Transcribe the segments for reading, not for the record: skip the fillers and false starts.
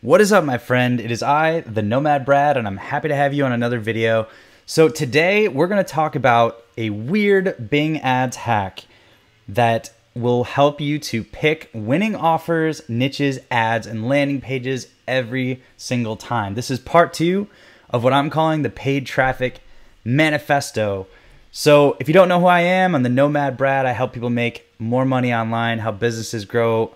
What is up, my friend? It is I, the Nomad Brad, and I'm happy to have you on another video. So today we're going to talk about a weird Bing ads hack that will help you to pick winning offers, niches, ads, and landing pages every single time. This is part 2 of what I'm calling the paid traffic manifesto. So if you don't know who I am, I'm the Nomad Brad. I help people make more money online, help businesses grow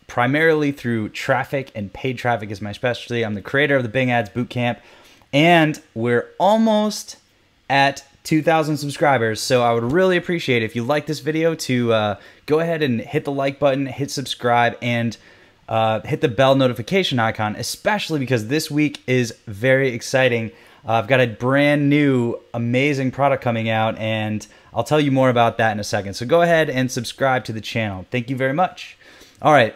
primarily through traffic, and paid traffic is my specialty. I'm the creator of the Bing Ads Bootcamp, and we're almost at 2,000 subscribers. So I would really appreciate it if you like this video to go ahead and hit the like button, hit subscribe, and hit the bell notification icon, especially because this week is very exciting. I've got a brand new, amazing product coming out, and I'll tell you more about that in a second. So go ahead and subscribe to the channel. Thank you very much. All right,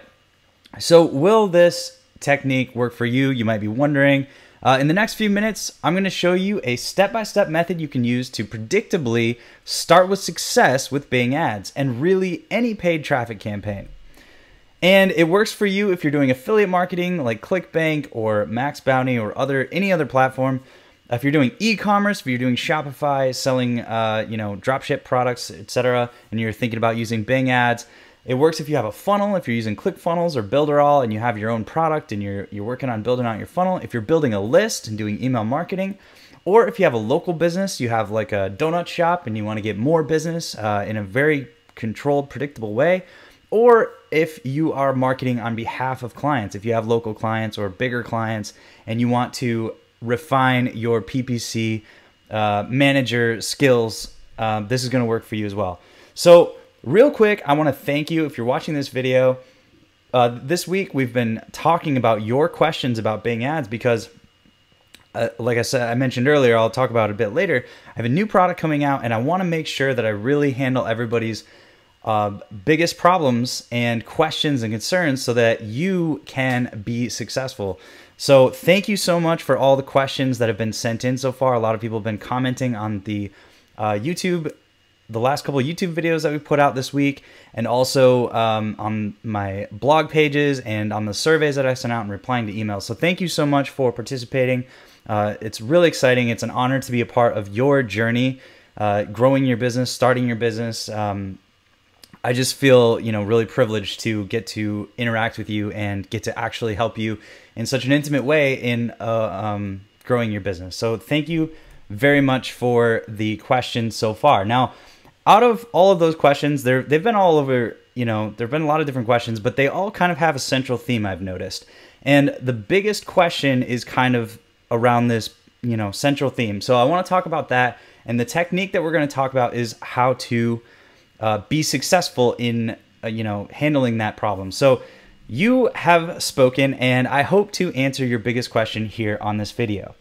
so will this technique work for you? You might be wondering. In the next few minutes, I'm going to show you a step-by-step method you can use to predictably start with success with Bing ads and really any paid traffic campaign. And it works for you if you're doing affiliate marketing like Clickbank or Max Bounty or any other platform. If you're doing e-commerce, if you're doing Shopify, selling dropship products, etc., and you're thinking about using Bing ads. It works if you have a funnel, if you're using ClickFunnels or Builderall and you have your own product and you're working on building out your funnel. If you're building a list and doing email marketing, or if you have a local business, you have like a donut shop and you want to get more business in a very controlled, predictable way. Or if you are marketing on behalf of clients, if you have local clients or bigger clients and you want to refine your PPC manager skills, this is going to work for you as well. So real quick, I want to thank you if you're watching this video. This week, we've been talking about your questions about Bing ads because, like I mentioned earlier, I'll talk about it a bit later. I have a new product coming out, and I want to make sure that I really handle everybody's biggest problems and questions and concerns so that you can be successful. So thank you so much for all the questions that have been sent in so far. A lot of people have been commenting on the the last couple of YouTube videos that we put out this week, and also on my blog pages and on the surveys that I sent out and replying to emails. So thank you so much for participating. It's really exciting. It's an honor to be a part of your journey, growing your business, starting your business. I just feel, really privileged to get to interact with you and get to actually help you in such an intimate way in growing your business. So thank you very much for the questions so far. Now, out of all of those questions, they've been all over, there've been a lot of different questions, but they all kind of have a central theme, I've noticed. And the biggest question is kind of around this, central theme. So I want to talk about that. And the technique that we're going to talk about is how to be successful in, handling that problem. So you have spoken, and I hope to answer your biggest question here on this video.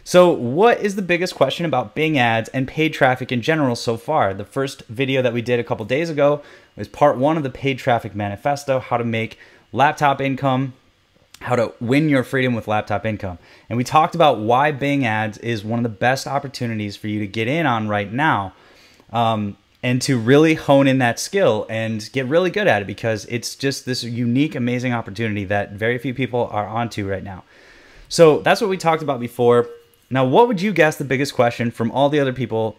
So what is the biggest question about Bing ads and paid traffic in general so far? The first video that we did a couple days ago was part 1 of the paid traffic manifesto, how to make laptop income, how to win your freedom with laptop income. And we talked about why Bing ads is one of the best opportunities for you to get in on right now, and to really hone in that skill and get really good at it, because it's just this unique, amazing opportunity that very few people are onto right now. So that's what we talked about before. Now, what would you guess the biggest question from all the other people,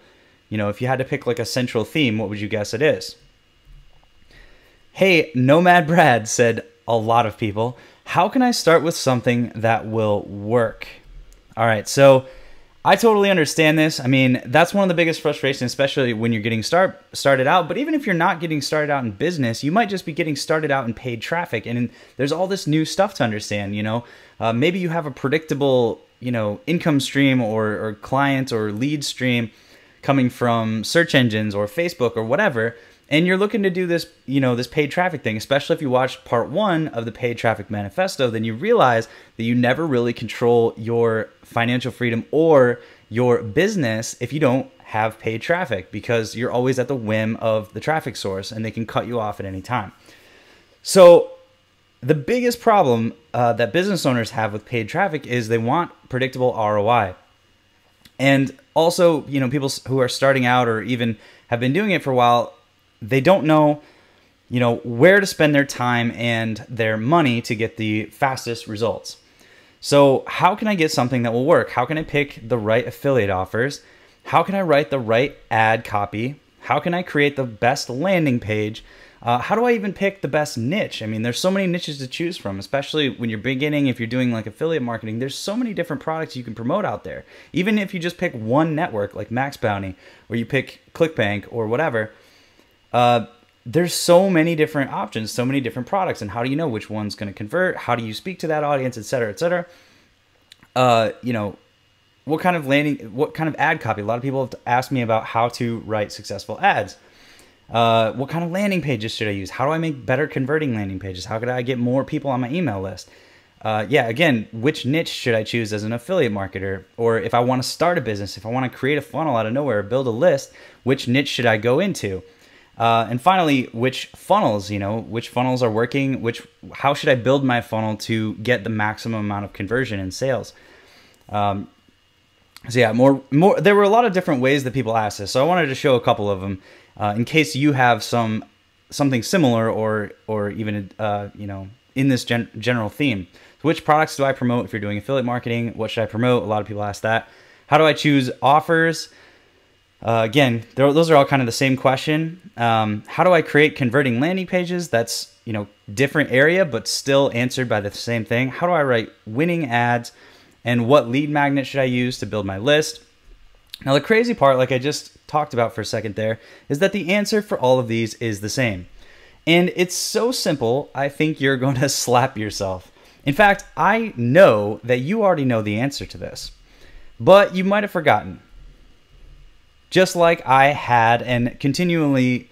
if you had to pick like a central theme, what would you guess it is? Hey, Nomad Brad, said a lot of people. How can I start with something that will work? All right, so I totally understand this. I mean, that's one of the biggest frustrations, especially when you're getting started out. But even if you're not getting started out in business, you might just be getting started out in paid traffic. And there's all this new stuff to understand, Maybe you have a predictable income stream or client or lead stream coming from search engines or Facebook or whatever, and you're looking to do this, this paid traffic thing, especially if you watched part 1 of the paid traffic manifesto, then you realize that you never really control your financial freedom or your business if you don't have paid traffic, because you're always at the whim of the traffic source and they can cut you off at any time. So the biggest problem that business owners have with paid traffic is they want predictable ROI. And also, people who are starting out or even have been doing it for a while, they don't know where to spend their time and their money to get the fastest results. So how can I get something that will work? How can I pick the right affiliate offers? How can I write the right ad copy? How can I create the best landing page? How do I even pick the best niche? I mean, there's so many niches to choose from, especially when you're beginning. If you're doing like affiliate marketing, there's so many different products you can promote out there. Even if you just pick one network like Max Bounty, or you pick Clickbank or whatever, there's so many different options, so many different products. And how do you know which one's going to convert? How do you speak to that audience, et cetera, et cetera? What kind of ad copy? A lot of people have asked me about how to write successful ads. What kind of landing pages should I use? How do I make better converting landing pages? How could I get more people on my email list? Again, which niche should I choose as an affiliate marketer? Or if I want to start a business, if I want to create a funnel out of nowhere, build a list, which niche should I go into? And finally, which funnels are working? How should I build my funnel to get the maximum amount of conversion and sales? There were a lot of different ways that people asked this. So I wanted to show a couple of them in case you have something similar or even, in this general theme. So which products do I promote if you're doing affiliate marketing? What should I promote? A lot of people ask that. How do I choose offers? Again, those are all kind of the same question. How do I create converting landing pages? That's, different area, but still answered by the same thing. How do I write winning ads? And what lead magnet should I use to build my list? Now, the crazy part, like I just talked about for a second there, is that the answer for all of these is the same. And it's so simple, I think you're going to slap yourself. In fact, I know that you already know the answer to this, but you might have forgotten. Just like I had and continually,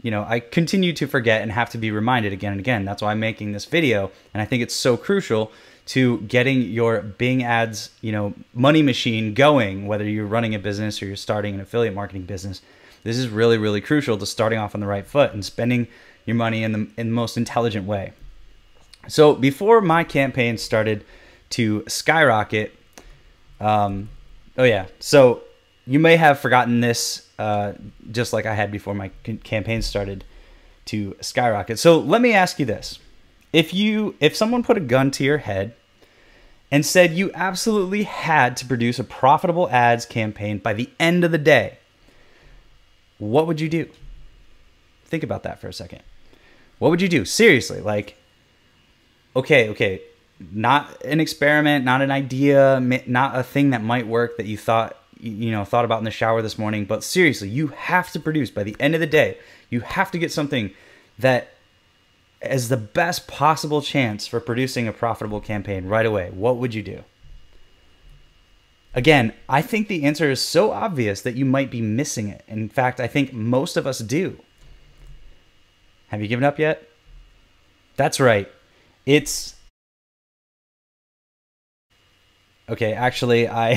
I continue to forget and have to be reminded again and again. That's why I'm making this video. And I think it's so crucial to getting your Bing ads, money machine going, whether you're running a business or you're starting an affiliate marketing business. This is really, really crucial to starting off on the right foot and spending your money in the most intelligent way. So before my campaign started to skyrocket, so you may have forgotten this, just like I had before my campaign started to skyrocket. So let me ask you this. If someone put a gun to your head and said you absolutely had to produce a profitable ads campaign by the end of the day, what would you do? Think about that for a second. What would you do? Seriously, like, okay, not an experiment, not an idea, not a thing that might work that you thought about in the shower this morning, but seriously, you have to produce by the end of the day. You have to get something that as the best possible chance for producing a profitable campaign right away. What would you do? Again, I think the answer is so obvious that you might be missing it. In fact, I think most of us do. Have you given up yet? That's right. Okay, actually, I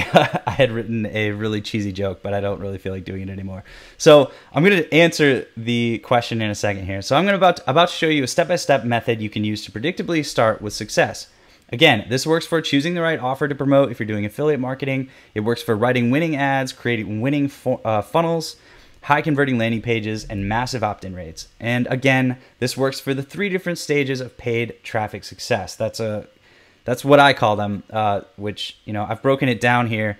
had written a really cheesy joke, but I don't really feel like doing it anymore. So I'm going to answer the question in a second here. So I'm about to show you a step-by-step method you can use to predictably start with success. Again, this works for choosing the right offer to promote if you're doing affiliate marketing. It works for writing winning ads, creating winning funnels, high converting landing pages, and massive opt-in rates. And again, this works for the 3 different stages of paid traffic success. That's what I call them, which, I've broken it down here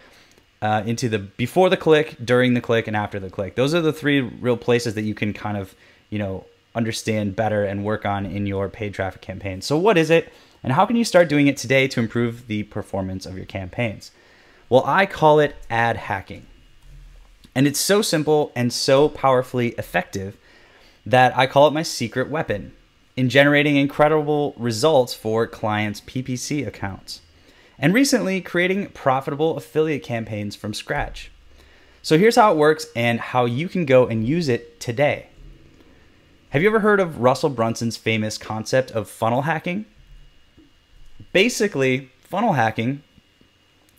into the before the click, during the click, and after the click. Those are the 3 real places that you can kind of, understand better and work on in your paid traffic campaign. So what is it, and how can you start doing it today to improve the performance of your campaigns? Well, I call it ad hacking. And it's so simple and so powerfully effective that I call it my secret weapon in generating incredible results for clients' PPC accounts, and recently creating profitable affiliate campaigns from scratch. So here's how it works and how you can go and use it today. Have you ever heard of Russell Brunson's famous concept of funnel hacking? Basically, funnel hacking,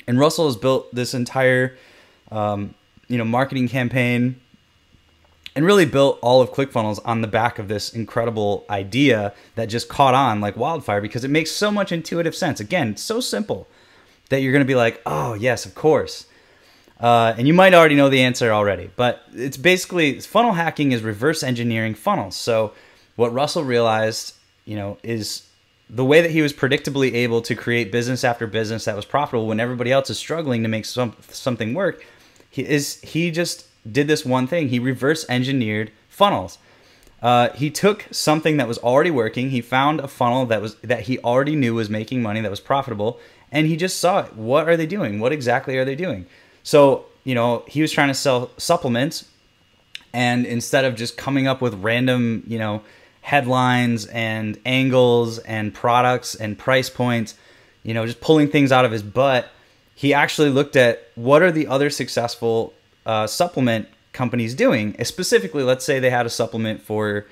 and Russell has built this entire marketing campaign and really built all of ClickFunnels on the back of this incredible idea that just caught on like wildfire because it makes so much intuitive sense. Again, it's so simple that you're going to be like, oh, yes, of course. And you might already know the answer already, but it's basically funnel hacking is reverse engineering funnels. So what Russell realized, is the way that he was predictably able to create business after business that was profitable when everybody else is struggling to make something work. He just did this one thing. He reverse engineered funnels. He took something that was already working. He found a funnel that he already knew was making money, that was profitable, and he just saw it. What are they doing? What exactly are they doing? So, he was trying to sell supplements, and instead of just coming up with random, headlines and angles and products and price points, just pulling things out of his butt, he actually looked at what are the other successful supplement companies doing. Specifically, let's say they had a supplement for,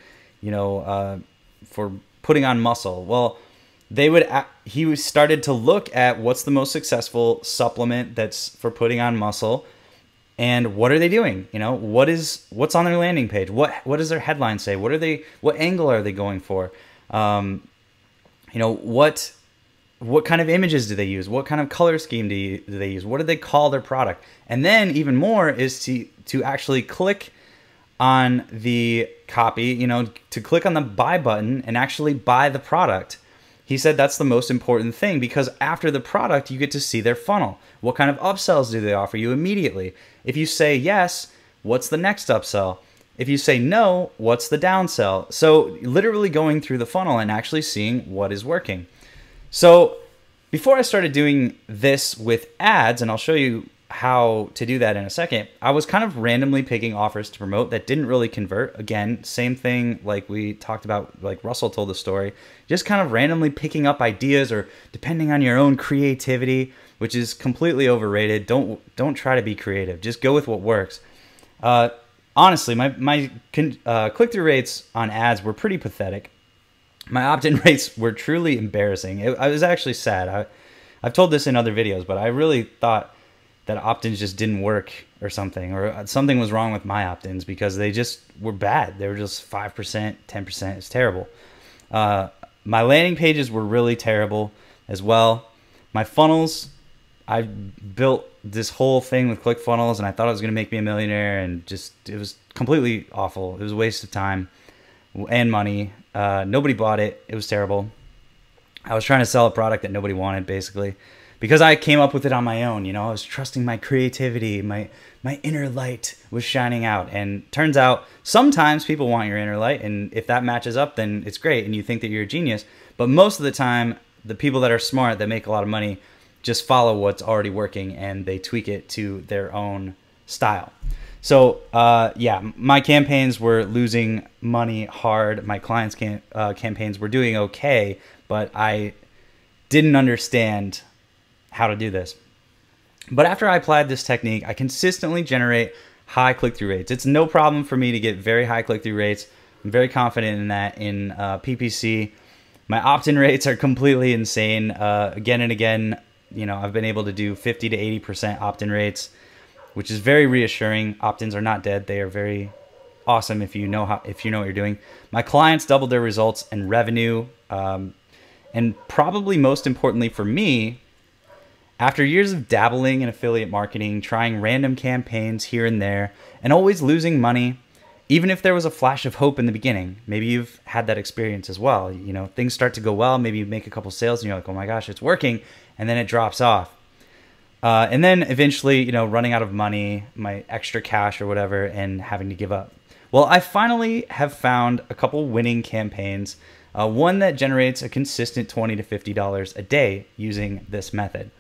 for putting on muscle. Well, he started to look at what's the most successful supplement that's for putting on muscle, and what are they doing? What's on their landing page? What does their headline say? What angle are they going for? What kind of images do they use? What kind of color scheme do they use? What do they call their product? And then even more is to actually click on the copy, to click on the buy button and actually buy the product. He said that's the most important thing, because after the product, you get to see their funnel. What kind of upsells do they offer you immediately? If you say yes, what's the next upsell? If you say no, what's the downsell? So literally going through the funnel and actually seeing what is working. So before I started doing this with ads, and I'll show you how to do that in a second, I was kind of randomly picking offers to promote that didn't really convert. Again, same thing like we talked about, like Russell told the story, just kind of randomly picking up ideas, or depending on your own creativity, which is completely overrated. Don't try to be creative. Just go with what works. Honestly, my click-through rates on ads were pretty pathetic. My opt-in rates were truly embarrassing. I was actually sad. I've told this in other videos, but I really thought that opt-ins just didn't work or something was wrong with my opt-ins, because they just were bad. They were just 5%, 10%. It's terrible. My landing pages were really terrible as well. My funnels, I built this whole thing with ClickFunnels, and I thought it was going to make me a millionaire, and it was completely awful. It was a waste of time and money. Nobody bought it. It was terrible. I was trying to sell a product that nobody wanted, basically, because I came up with it on my own. I was trusting my creativity. My inner light was shining out. And turns out sometimes people want your inner light, and if that matches up, then it's great, and you think that you're a genius. But most of the time, the people that are smart, that make a lot of money, just follow what's already working, and they tweak it to their own style. So yeah, my campaigns were losing money hard. My clients' campaigns were doing okay, but I didn't understand how to do this. But after I applied this technique, I consistently generate high click-through rates. It's no problem for me to get very high click-through rates. I'm very confident in that. In PPC, my opt-in rates are completely insane. Again and again, I've been able to do 50 to 80% opt-in rates, which is very reassuring. Opt-ins are not dead. They are very awesome if you know what you're doing. My clients doubled their results and revenue, and probably most importantly for me, after years of dabbling in affiliate marketing, trying random campaigns here and there, and always losing money, even if there was a flash of hope in the beginning. Maybe you've had that experience as well. Things start to go well. Maybe you make a couple sales and you're like, oh my gosh, it's working. And then it drops off. And then eventually, running out of money, my extra cash or whatever, and having to give up. Well, I finally have found a couple winning campaigns. One that generates a consistent $20 to $50 a day using this method.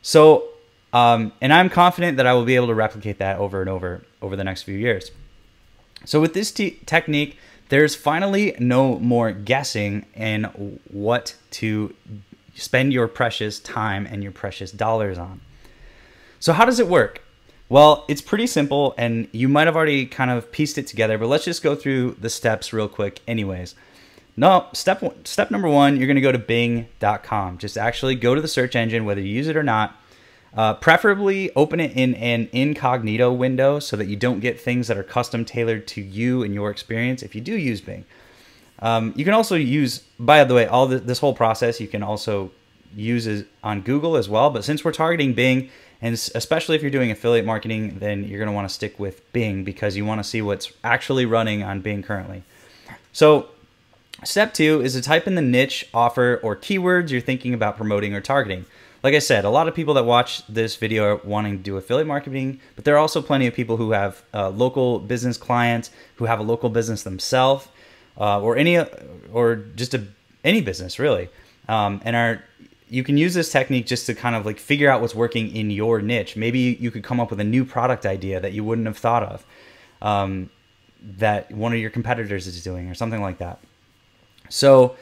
So, and I'm confident that I will be able to replicate that over and over the next few years. So with this technique, there's finally no more guessing in what to spend your precious time and your precious dollars on. So how does it work? Well, it's pretty simple, and you might have already kind of pieced it together, but let's just go through the steps real quick anyways. No, step number one, you're going to go to Bing.com. Just actually go to the search engine, whether you use it or not. Preferably open it in an incognito window so that you don't get things that are custom tailored to you and your experience if you do use Bing. You can also use, by the way, this whole process you can also use on Google as well. But since we're targeting Bing, and especially if you're doing affiliate marketing, then you're going to want to stick with Bing because you want to see what's actually running on Bing currently. So Step 2 is to type in the niche, offer, or keywords you're thinking about promoting or targeting. Like I said, a lot of people that watch this video are wanting to do affiliate marketing, but there are also plenty of people who have local business clients, who have a local business themselves, or just any business really, you can use this technique just to kind of like figure out what's working in your niche. Maybe you could come up with a new product idea that you wouldn't have thought of, that one of your competitors is doing or something like that. So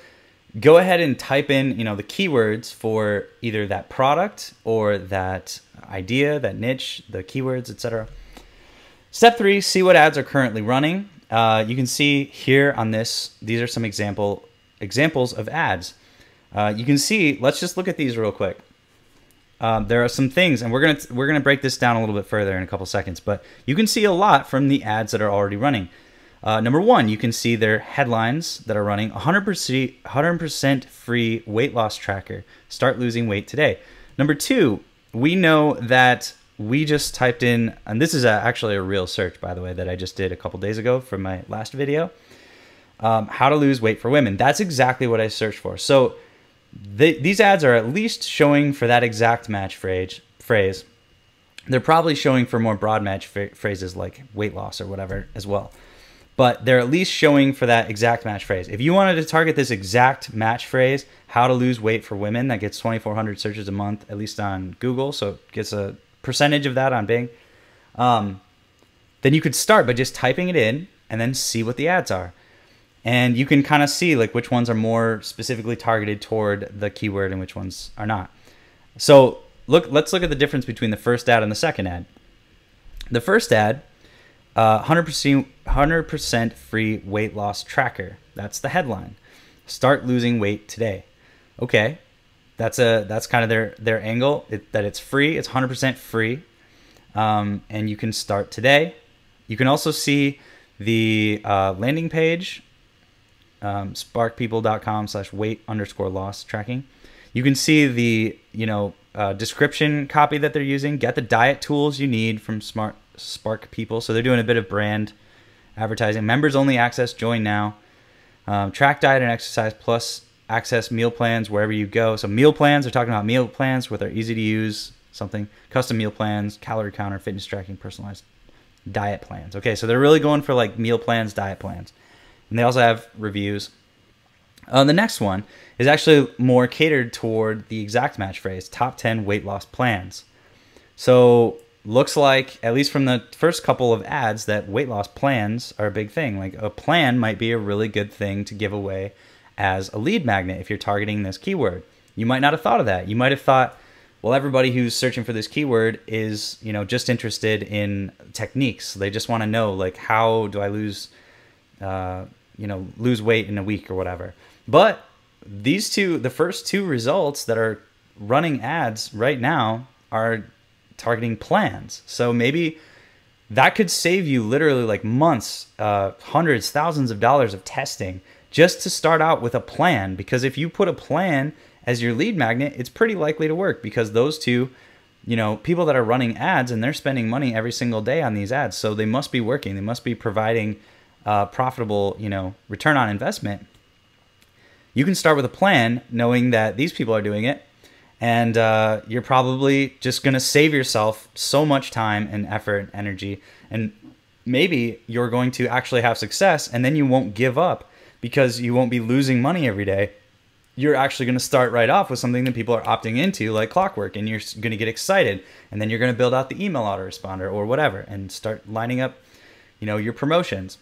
go ahead and type in, the keywords for either that product or that idea, that niche, the keywords, etc. Step 3, see what ads are currently running. You can see here on this, these are some examples of ads. You can see, let's just look at these real quick. There are some things, and we're gonna break this down a little bit further in a couple seconds, but you can see a lot from the ads that are already running. Number 1, you can see their headlines that are running. 100% free weight loss tracker. Start losing weight today. Number 2, we know that we just typed in, and this is actually a real search, by the way, that I just did a couple days ago from my last video. How to lose weight for women. That's exactly what I searched for. So these ads are at least showing for that exact match phrase. They're probably showing for more broad match phrases like weight loss or whatever as well. But they're at least showing for that exact match phrase. If you wanted to target this exact match phrase, how to lose weight for women, that gets 2,400 searches a month, at least on Google, so it gets a percentage of that on Bing, then you could start by just typing it in and then see what the ads are. And you can kind of see like which ones are more specifically targeted toward the keyword and which ones are not. So let's look at the difference between the first ad and the second ad. The first ad, 100% free weight loss tracker. That's the headline. Start losing weight today. Okay, that's kind of their angle. That it's free. It's 100% free, and you can start today. You can also see the landing page, sparkpeople.com/weight_loss tracking. You can see the description copy that they're using. Get the diet tools you need from Spark People. So they're doing a bit of brand advertising. Members only access, join now. Track diet and exercise plus access meal plans wherever you go. So meal plans, they're talking about meal plans with their easy to use custom meal plans, calorie counter, fitness tracking, personalized diet plans. Okay, so they're really going for like meal plans, diet plans. And they also have reviews. The next one is actually more catered toward the exact match phrase, top 10 weight loss plans. So looks like, at least from the first couple of ads, that weight loss plans are a big thing. Like a plan might be a really good thing to give away as a lead magnet if you're targeting this keyword. You might not have thought of that. You might have thought, well, everybody who's searching for this keyword is, just interested in techniques. They just want to know, like, how do I lose weight in a week or whatever. But these the first two results that are running ads right now are targeting plans. So maybe that could save you literally like months, hundreds, thousands of dollars of testing just to start out with a plan. Because if you put a plan as your lead magnet, it's pretty likely to work, because those two, people that are running ads and they're spending money every single day on these ads. So they must be working. They must be providing profitable, return on investment. You can start with a plan knowing that these people are doing it. And you're probably just going to save yourself so much time and effort and energy. And maybe you're going to actually have success, and then you won't give up because you won't be losing money every day. You're actually going to start right off with something that people are opting into, like clockwork, and you're going to get excited. And then you're going to build out the email autoresponder or whatever and start lining up, your promotions.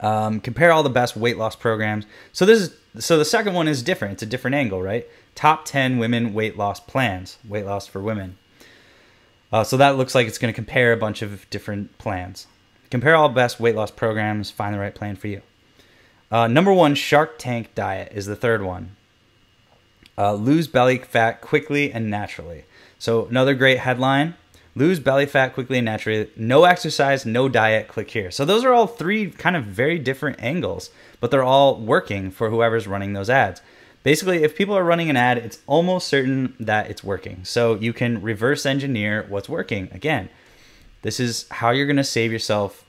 Compare all the best weight loss programs. So the second one is different. It's a different angle, right? Top 10 women weight loss plans, weight loss for women. So that looks like it's going to compare a bunch of different plans. Compare all best weight loss programs, find the right plan for you. Number 1, Shark Tank diet is the third one. Lose belly fat quickly and naturally. So another great headline. Lose belly fat quickly and naturally. No exercise, no diet, click here. So those are all three kind of very different angles, but they're all working for whoever's running those ads. Basically, if people are running an ad, it's almost certain that it's working. So you can reverse engineer what's working. Again, this is how you're going to save yourself,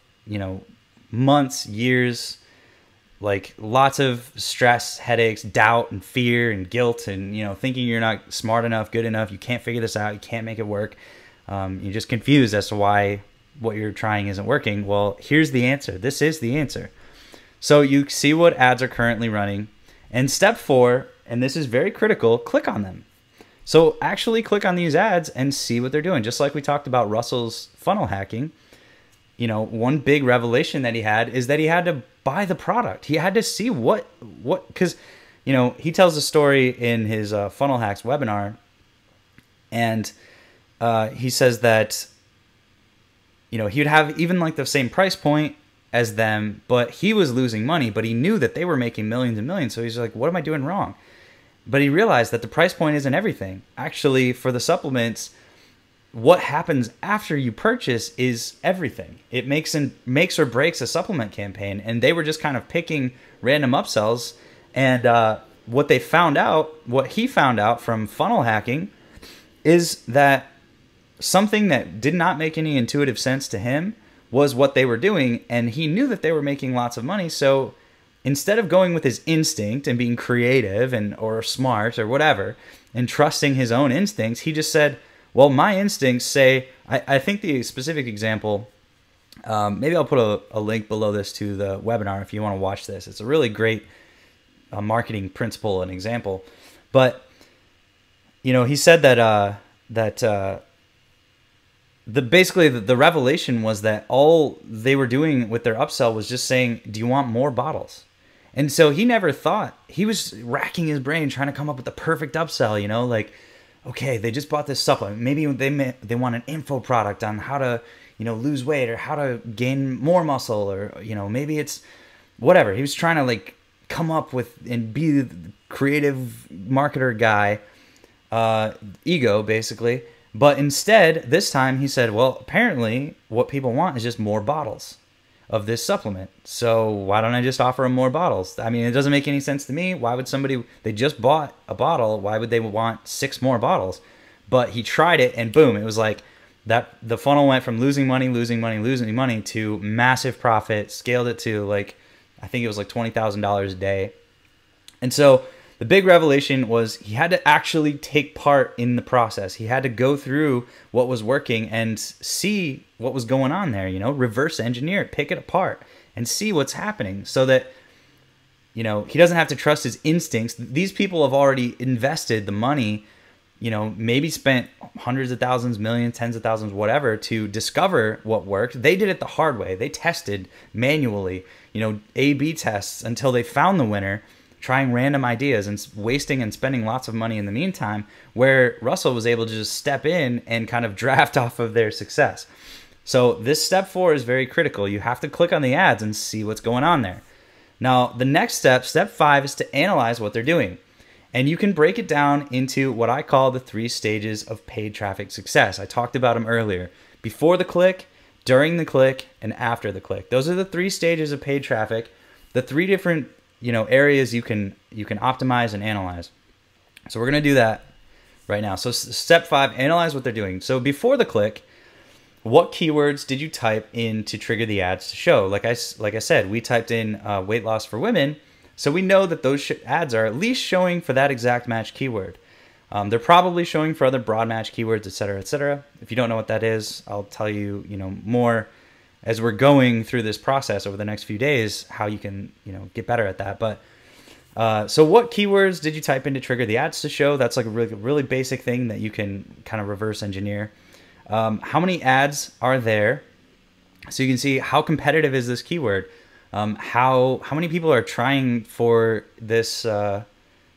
months, years, like lots of stress, headaches, doubt, and fear, and guilt, and thinking you're not smart enough, good enough, you can't figure this out, you can't make it work. You're just confused as to why what you're trying isn't working. Well, here's the answer. This is the answer. So you see what ads are currently running, and step 4, and this is very critical, click on them. So actually click on these ads and see what they're doing. Just like we talked about Russell's funnel hacking, one big revelation that he had is that he had to buy the product. He had to see because he tells a story in his funnel hacks webinar, and he says that he would have even like the same price point as them, but he was losing money, but he knew that they were making millions and millions. So he's like, what am I doing wrong? But he realized that the price point isn't everything. Actually, for the supplements, what happens after you purchase is everything. It makes or breaks a supplement campaign. And they were just kind of picking random upsells. And what he found out from funnel hacking is that something that did not make any intuitive sense to him was what they were doing. And he knew that they were making lots of money. So instead of going with his instinct and being creative or smart or whatever and trusting his own instincts, he just said, well, my instincts say, I think the specific example, maybe I'll put a link below this to the webinar if you want to watch this. It's a really great marketing principle and example. But, he said that basically the revelation was that all they were doing with their upsell was just saying, do you want more bottles? And so he never thought, he was racking his brain trying to come up with the perfect upsell, like, okay, they just bought this supplement. Maybe they want an info product on how to, lose weight or how to gain more muscle, or, maybe it's whatever. He was trying to like come up with and be the creative marketer guy, ego basically. But instead, this time he said, well, apparently what people want is just more bottles of this supplement. So why don't I just offer them more bottles? I mean, it doesn't make any sense to me. Why would they just bought a bottle, why would they want 6 more bottles? But he tried it and boom, it was like that. The funnel went from losing money to massive profit, scaled it to like, I think it was like $20,000 a day. And so the big revelation was he had to actually take part in the process. He had to go through what was working and see what was going on there, reverse engineer it, pick it apart and see what's happening so that, he doesn't have to trust his instincts. These people have already invested the money, maybe spent hundreds of thousands, millions, tens of thousands, whatever, to discover what worked. They did it the hard way. They tested manually, A/B tests until they found the winner, trying random ideas and wasting and spending lots of money in the meantime, where Russell was able to just step in and kind of draft off of their success. So this step 4 is very critical. You have to click on the ads and see what's going on there. Now, the next step 5, is to analyze what they're doing. And you can break it down into what I call the 3 stages of paid traffic success. I talked about them earlier. Before the click, during the click, and after the click. Those are the 3 stages of paid traffic. The 3 different areas you can optimize and analyze. So we're going to do that right now. So step 5, analyze what they're doing. So before the click, what keywords did you type in to trigger the ads to show? Like I said, we typed in weight loss for women. So we know that those ads are at least showing for that exact match keyword. They're probably showing for other broad match keywords, etc., etc. If you don't know what that is, I'll tell you, more as we're going through this process over the next few days, how you can, get better at that. But so what keywords did you type in to trigger the ads to show? That's like a really basic thing that you can kind of reverse engineer. How many ads are there? So you can see how competitive is this keyword. How many people are trying for this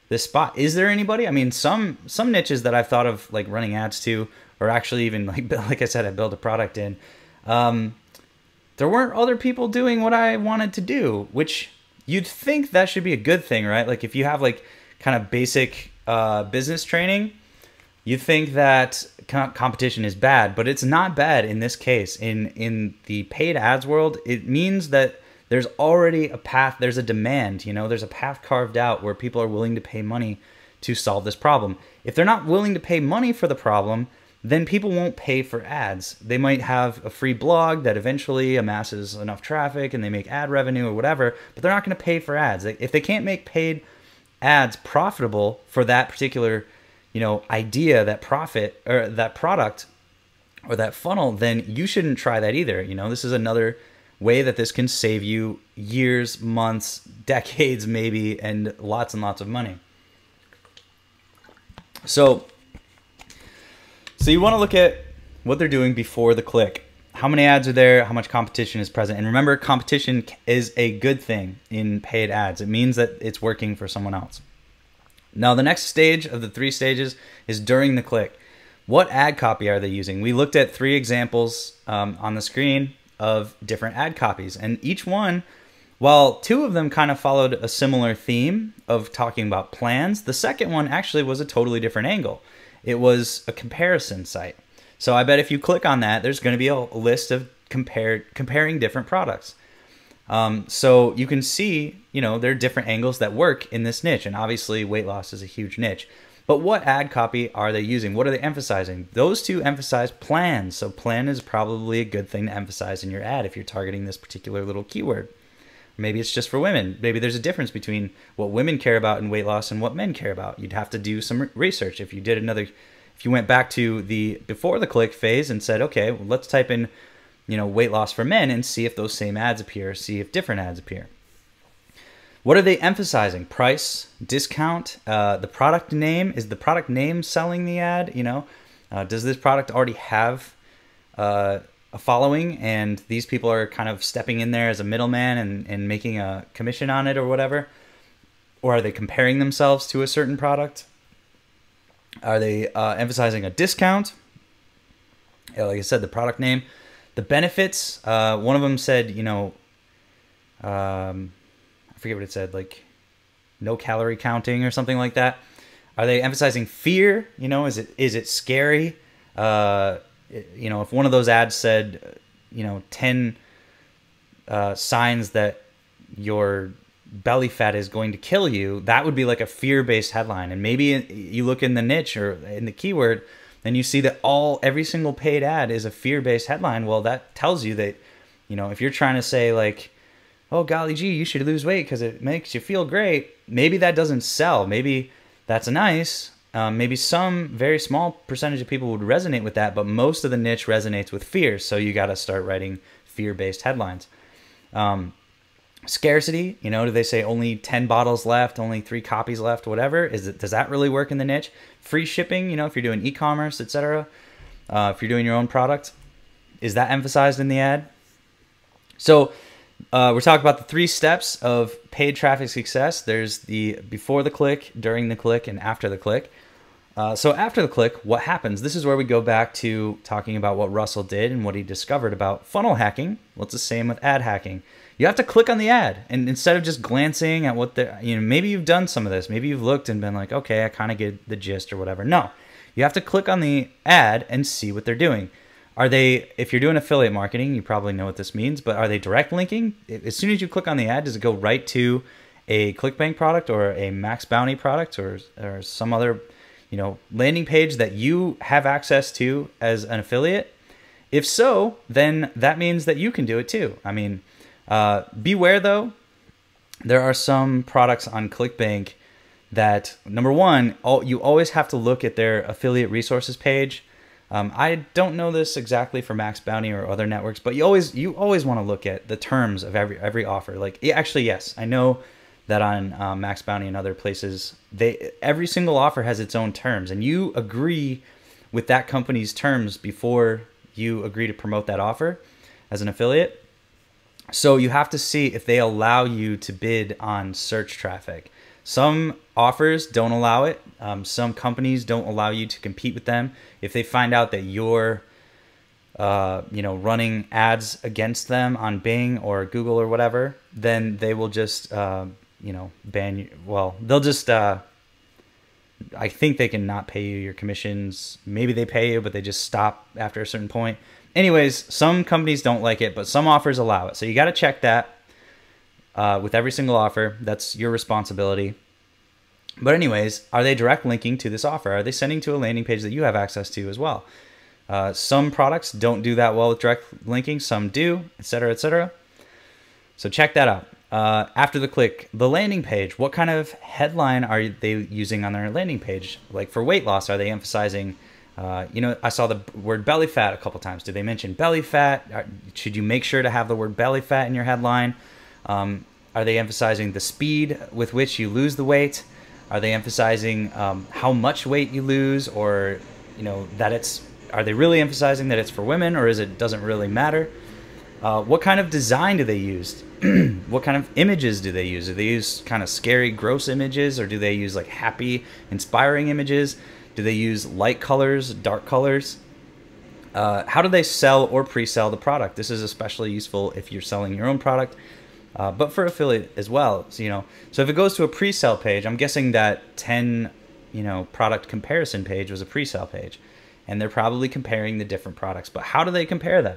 this spot? Is there anybody? I mean, some niches that I've thought of like running ads to, or actually even like I said, I built a product in. There weren't other people doing what I wanted to do, which you'd think that should be a good thing, right? Like if you have like kind of basic business training, you think that competition is bad, but it's not bad in this case. In the paid ads world, it means that there's already a path, there's a demand, there's a path carved out where people are willing to pay money to solve this problem. If they're not willing to pay money for the problem, then people won't pay for ads. They might have a free blog that eventually amasses enough traffic and they make ad revenue or whatever, but they're not going to pay for ads. If they can't make paid ads profitable for that particular, idea, that profit or that product or that funnel, then you shouldn't try that either. This is another way that this can save you years, months, decades maybe, and lots of money. So you want to look at what they're doing before the click. How many ads are there? How much competition is present? And remember, competition is a good thing in paid ads. It means that it's working for someone else. Now, the next stage of the 3 stages is during the click. What ad copy are they using? We looked at 3 examples on the screen of different ad copies. And each one, while 2 of them kind of followed a similar theme of talking about plans, the second one actually was a totally different angle. It was a comparison site. So I bet if you click on that, there's going to be a list of comparing different products. So you can see, there are different angles that work in this niche. And obviously weight loss is a huge niche. But what ad copy are they using? What are they emphasizing? Those 2 emphasize plans. So plan is probably a good thing to emphasize in your ad if you're targeting this particular little keyword. Maybe it's just for women. Maybe there's a difference between what women care about in weight loss and what men care about. You'd have to do some research. If you went back to the before the click phase and said, okay, well, let's type in, weight loss for men and see if those same ads appear, see if different ads appear. What are they emphasizing? Price, discount, the product name. Is the product name selling the ad? Does this product already have a following and these people are kind of stepping in there as a middleman and making a commission on it or whatever? Or are they comparing themselves to a certain product? Are they emphasizing a discount? Like I said, the product name. The benefits, one of them said, I forget what it said, like no calorie counting or something like that. Are they emphasizing fear? Is it scary? If one of those ads said, 10 signs that your belly fat is going to kill you, that would be like a fear-based headline. And maybe you look in the niche or in the keyword and you see that every single paid ad is a fear-based headline. Well, that tells you that, if you're trying to say like, oh, golly gee, you should lose weight because it makes you feel great, maybe that doesn't sell. Maybe that's nice. Maybe some very small percentage of people would resonate with that, but most of the niche resonates with fear. So you got to start writing fear-based headlines. Scarcity, do they say only 10 bottles left, only 3 copies left, whatever? Does that really work in the niche? Free shipping, if you're doing e-commerce, etc. If you're doing your own product, is that emphasized in the ad? So we're talking about the 3 steps of paid traffic success. There's the before the click, during the click, and after the click. So after the click, what happens? This is where we go back to talking about what Russell did and what he discovered about funnel hacking. Well, it's the same with ad hacking. You have to click on the ad, and instead of just glancing at what maybe you've done some of this. Maybe you've looked and been like, okay, I kind of get the gist or whatever. No, you have to click on the ad and see what they're doing. If you're doing affiliate marketing, you probably know what this means, but are they direct linking? As soon as you click on the ad, does it go right to a Clickbank product or a Max Bounty product or some other, landing page that you have access to as an affiliate? If so, then that means that you can do it too. I mean, beware though, there are some products on Clickbank that, number one, you always have to look at their affiliate resources page. I don't know this exactly for Max Bounty or other networks, but you always want to look at the terms of every offer. Like, actually, yes, I know that on Max Bounty and other places, every single offer has its own terms, and you agree with that company's terms before you agree to promote that offer as an affiliate. So you have to see if they allow you to bid on search traffic. Some offers don't allow it. Some companies don't allow you to compete with them. If they find out that you're, running ads against them on Bing or Google or whatever, then they will just, ban you. Well, they'll just, I think they can not pay you your commissions. Maybe they pay you, but they just stop after a certain point. Anyways, some companies don't like it, but some offers allow it. So you got to check that with every single offer. That's your responsibility. But anyways, are they direct linking to this offer? Are they sending to a landing page that you have access to as well? Some products don't do that well with direct linking, some do, etc., etc. So check that out. After the click, the landing page, what kind of headline are they using on their landing page? Like for weight loss, are they emphasizing, I saw the word belly fat a couple times. Did they mention belly fat? Should you make sure to have the word belly fat in your headline? Are they emphasizing the speed with which you lose the weight? Are they emphasizing how much weight you lose, or are they really emphasizing that it's for women, or doesn't really matter? What kind of design do they use? What kind of images do they use? Do they use kind of scary, gross images, or do they use like happy, inspiring images? Do they use light colors, dark colors? How do they sell or pre-sell the product? This is especially useful if you're selling your own product, but for affiliate as well. So, so if it goes to a pre-sell page, I'm guessing that 10, product comparison page was a pre-sell page, and they're probably comparing the different products. But how do they compare them?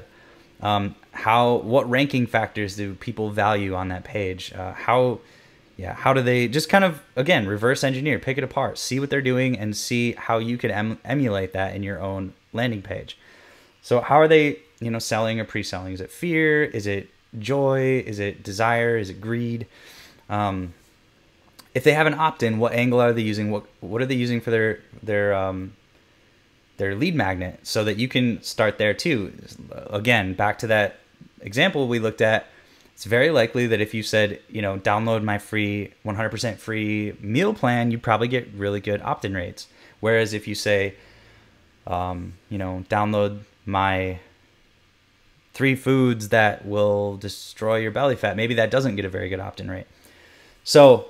What ranking factors do people value on that page? How do they just kind of, again, reverse engineer, pick it apart, see what they're doing, and see how you can emulate that in your own landing page. So how are they, selling or pre-selling? Is it fear? Is it joy? Is it desire? Is it greed? If they have an opt-in, what angle are they using? What are they using for their lead magnet, so that you can start there too? Again, back to that example we looked at, it's very likely that if you said, download my free 100% free meal plan, you probably get really good opt-in rates. Whereas if you say, download my 3 foods that will destroy your belly fat, maybe that doesn't get a very good opt-in rate. So,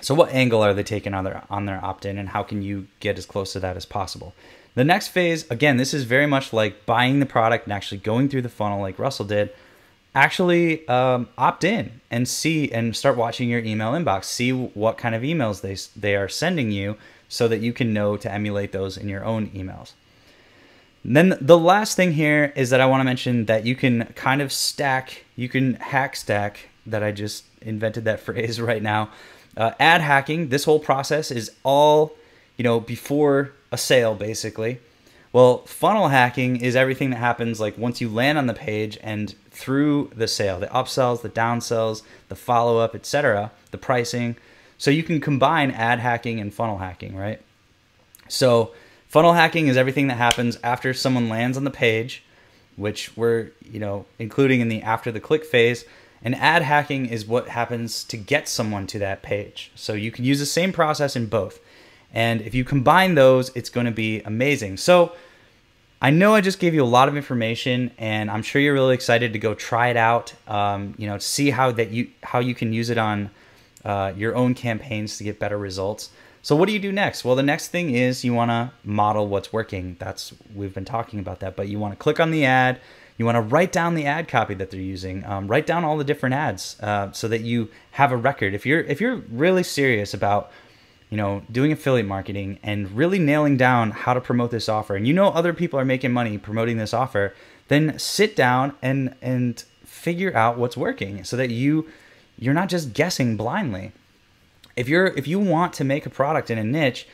so what angle are they taking on their opt-in, and how can you get as close to that as possible? The next phase, again, this is very much like buying the product and actually going through the funnel like Russell did. Actually opt in and start watching your email inbox. See what kind of emails they are sending you, so that you can know to emulate those in your own emails. And then the last thing here is that I want to mention that you can kind of hack stack, that I just invented that phrase right now. Ad hacking, this whole process is all, before a sale, basically. Well, funnel hacking is everything that happens like once you land on the page and through the sale, the upsells, the downsells, the follow-up, etc., the pricing. So you can combine ad hacking and funnel hacking, right? So funnel hacking is everything that happens after someone lands on the page, which we're, including in the after the click phase. And ad hacking is what happens to get someone to that page. So you can use the same process in both. And if you combine those, it's going to be amazing. So I know I just gave you a lot of information, and I'm sure you're really excited to go try it out, to see how you can use it on your own campaigns to get better results. So what do you do next? Well, the next thing is you want to model what's working. We've been talking about that, but you want to click on the ad. You want to write down the ad copy that they're using. Write down all the different ads so that you have a record. If you're really serious about doing affiliate marketing and really nailing down how to promote this offer, and other people are making money promoting this offer, then sit down and figure out what's working, so that you're not just guessing blindly. If you want to make a product in a niche,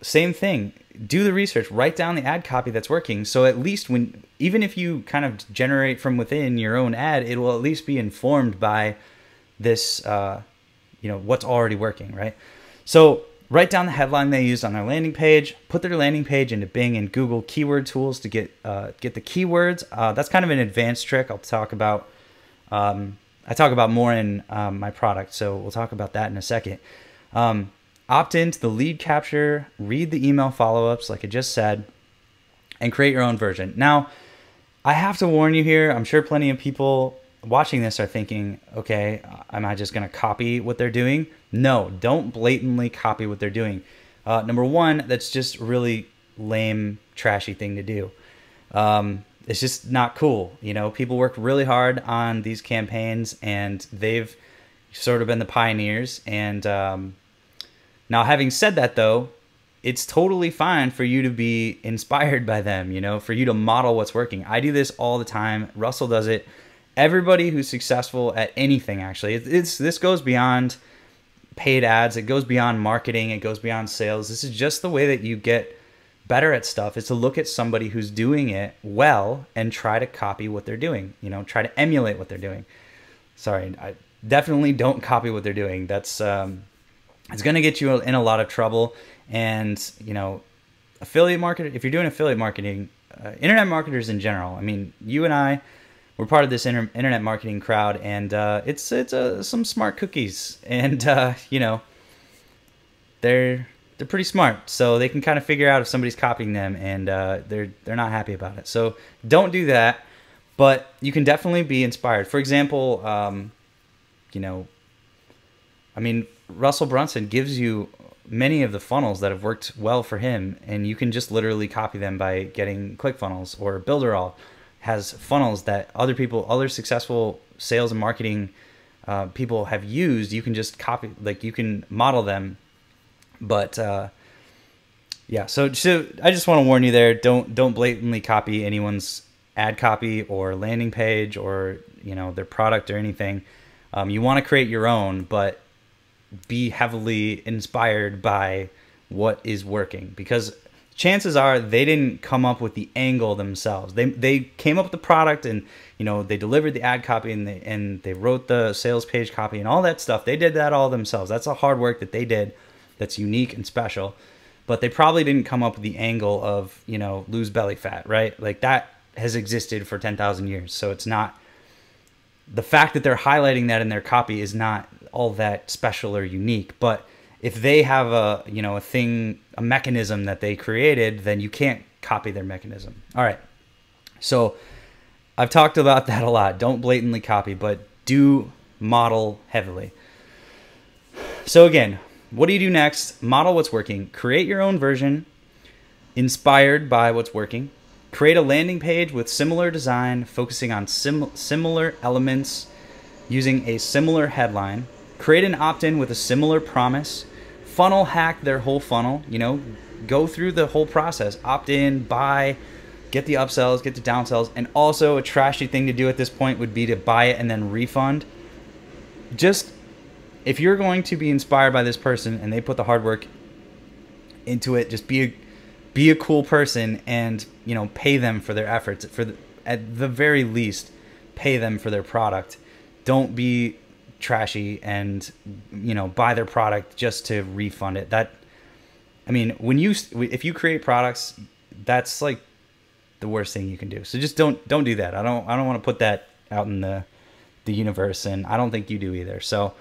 same thing. Do the research, write down the ad copy that's working. So at least even if you kind of generate from within your own ad, it will at least be informed by this, what's already working, right? So write down the headline they used on their landing page, put their landing page into Bing and Google keyword tools to get the keywords. That's kind of an advanced trick I'll talk about. I talk about more in my product, so we'll talk about that in a second. Opt into the lead capture, read the email follow-ups like I just said, and create your own version. Now, I have to warn you here, I'm sure plenty of people watching this are thinking, okay, am I just going to copy what they're doing? No, don't blatantly copy what they're doing. Number one, that's just really lame, trashy thing to do. It's just not cool. People work really hard on these campaigns, and they've sort of been the pioneers. And now, having said that, though, it's totally fine for you to be inspired by them, for you to model what's working. I do this all the time. Russell does it. Everybody who's successful at anything, actually, this goes beyond paid ads. It goes beyond marketing. It goes beyond sales. This is just the way that you get better at stuff is to look at somebody who's doing it well and try to copy what they're doing, you know, try to emulate what they're doing. Sorry, I definitely don't copy what they're doing. That's it's going to get you in a lot of trouble. And, you know, affiliate marketing, if you're doing affiliate marketing, internet marketers in general, I mean, you and I, we're part of this internet marketing crowd, and it's some smart cookies, and you know, they're pretty smart, so they can kind of figure out if somebody's copying them, and they're not happy about it. So don't do that, but you can definitely be inspired. For example, you know, I mean, Russell Brunson gives you many of the funnels that have worked well for him, and you can just literally copy them by getting ClickFunnels, or Builderall has funnels that other successful sales and marketing people have used. You can just copy, like you can model them. But yeah, so I just want to warn you there, don't blatantly copy anyone's ad copy or landing page, or, you know, their product or anything. You want to create your own, but be heavily inspired by what is working, because chances are they didn't come up with the angle themselves. They came up with the product, and, you know, they delivered the ad copy, and they wrote the sales page copy and all that stuff. They did that all themselves. That's a hard work that they did that's unique and special. But they probably didn't come up with the angle of, you know, lose belly fat, right? Like, that has existed for 10,000 years. So it's not, the fact that they're highlighting that in their copy is not all that special or unique. But if they have a, you know, a mechanism that they created, then you can't copy their mechanism. All right. So I've talked about that a lot. Don't blatantly copy, but do model heavily. So again, what do you do next? Model what's working. Create your own version inspired by what's working. Create a landing page with similar design, focusing on similar elements, using a similar headline. Create an opt-in with a similar promise. Funnel hack their whole funnel, you know, go through the whole process, opt in, buy, get the upsells, get the downsells. And also, a trashy thing to do at this point would be to buy it and then refund. Just, if you're going to be inspired by this person and they put the hard work into it, just be a cool person, and, you know, pay them for their efforts. At the very least, pay them for their product. Don't be trashy and, you know, buy their product just to refund it. That, I mean, if you create products, that's like the worst thing you can do. So just don't do that. I don't want to put that out in the universe, and I don't think you do either. So,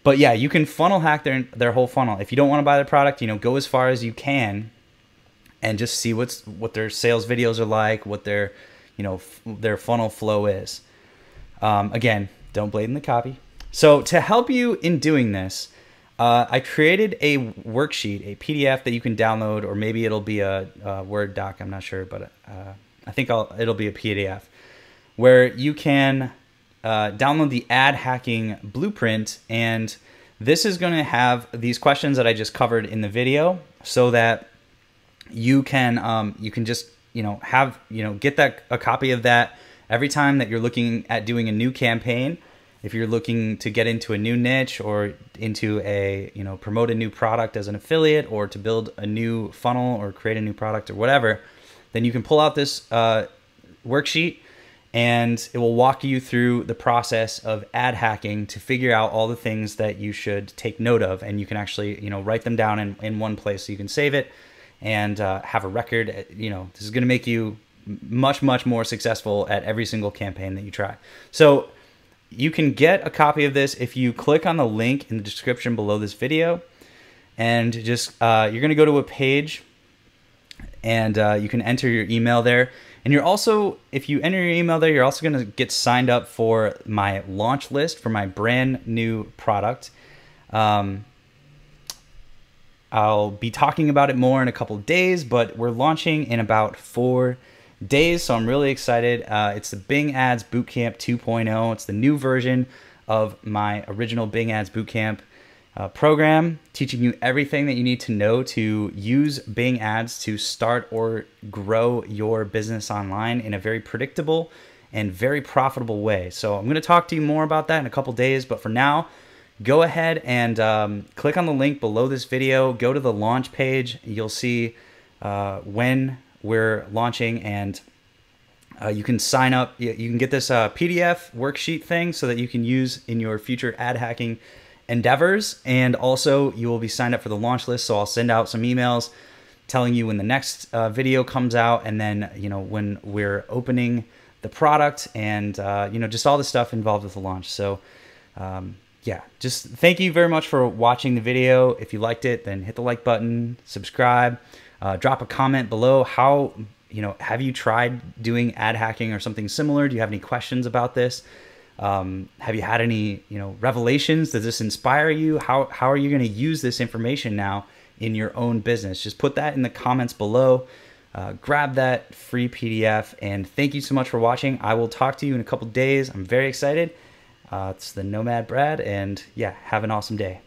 but yeah, you can funnel hack their whole funnel. If you don't want to buy their product, you know, go as far as you can and just see what their sales videos are like, what their, you know, their funnel flow is. Again, don't blatantly copy. So to help you in doing this, I created a worksheet, a PDF that you can download, or maybe it'll be a Word doc, I'm not sure, but I think it'll be a PDF, where you can download the ad hacking blueprint. And this is going to have these questions that I just covered in the video, so that you can just, you know, have, you know, get a copy of that every time that you're looking at doing a new campaign. If you're looking to get into a new niche, or into a, you know, promote a new product as an affiliate, or to build a new funnel, or create a new product, or whatever, then you can pull out this worksheet, and it will walk you through the process of ad hacking to figure out all the things that you should take note of. And you can actually, you know, write them down in one place, so you can save it and have a record. You know, this is going to make you much more successful at every single campaign that you try. So you can get a copy of this if you click on the link in the description below this video, and just you're going to go to a page, and you can enter your email there. And you're also, if you enter your email there, you're also going to get signed up for my launch list for my brand new product. I'll be talking about it more in a couple of days, but we're launching in about 4 days, so I'm really excited. It's the Bing Ads Bootcamp 2.0. It's the new version of my original Bing Ads Bootcamp program, teaching you everything that you need to know to use Bing Ads to start or grow your business online in a very predictable and very profitable way. So I'm going to talk to you more about that in a couple days, but for now, go ahead and click on the link below this video. Go to the launch page. You'll see when we're launching, and you can sign up. You can get this PDF worksheet thing so that you can use in your future ad hacking endeavors. And also you will be signed up for the launch list. So I'll send out some emails telling you when the next video comes out, and then, you know, when we're opening the product, and, you know, just all the stuff involved with the launch. So, yeah, just thank you very much for watching the video. If you liked it, then hit the like button, subscribe, drop a comment below. How, you know, have you tried doing ad hacking or something similar? Do you have any questions about this? Have you had any, you know, revelations? Does this inspire you? How are you going to use this information now in your own business? Just put that in the comments below. Grab that free PDF, and thank you so much for watching. I will talk to you in a couple days. I'm very excited. It's the Nomad Brad, and yeah, have an awesome day.